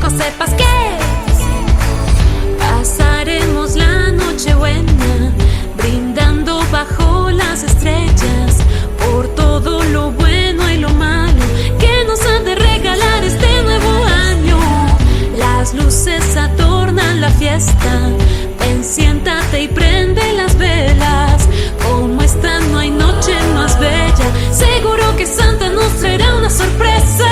25 sepas que pasaremos la noche buena, brindando bajo las estrellas por todo lo bueno y lo malo que nos ha de regalar este nuevo año. Las luces adornan la fiesta, ven, siéntate y prende las velas. Como esta no hay noche más bella, seguro que Santa nos traerá una sorpresa.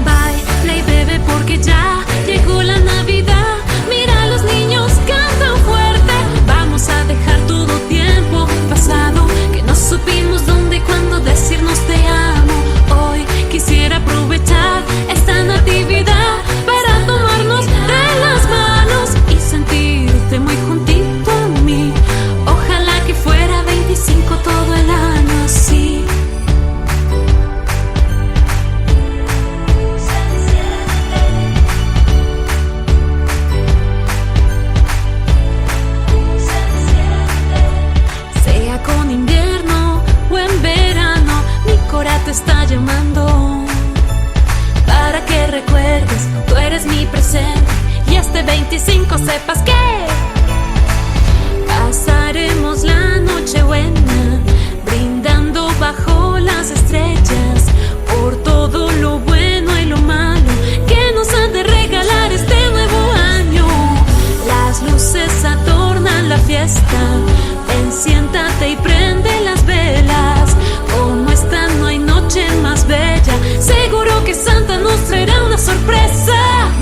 Baila y bebe porque ya llegó la Navidad. Mira, los niños cantan fuerte. Vamos a dejar todo tiempo pasado, que no supimos dónde y cuándo decirnos te amo. Hoy quisiera aprovechar esta natividad para tomarnos de las manos y sentirte muy juntito a mí. Ojalá que fuera 25 todo el año así. Sea con invierno o en verano, mi cora te está llamando para que recuerdes, tú eres mi presente y este 25 sepas que pasaremos la noche buena, brindando bajo las estrellas por todo lo bueno y lo malo que nos ha de regalar este nuevo año. Las luces adornan la fiesta, ven, siéntate y prende las velas. Como esta no hay noche más bella, seguro que Santa nos traerá una sorpresa.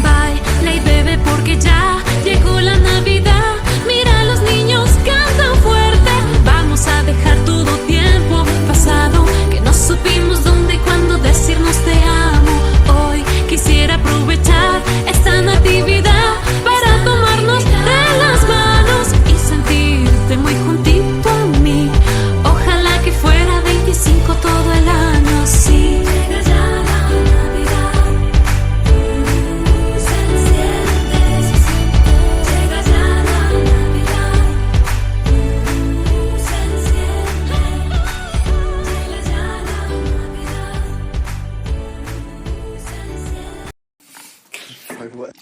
Baila y bebe porque ya llegó la Navidad. Mira, los niños cantan fuerte. Vamos a dejar todo tiempo pasado, que no supimos dónde y cuándo decirnos te amo. Hoy quisiera aprovechar esta natividad para tomarnos de las manos y sentirte muy juntito a mí. Ojalá que fuera 25 todo el año así. Llega ya la Navidad, se enciende, llega ya la Navidad, se enciende, llega ya la Navidad, se enciende. Like what?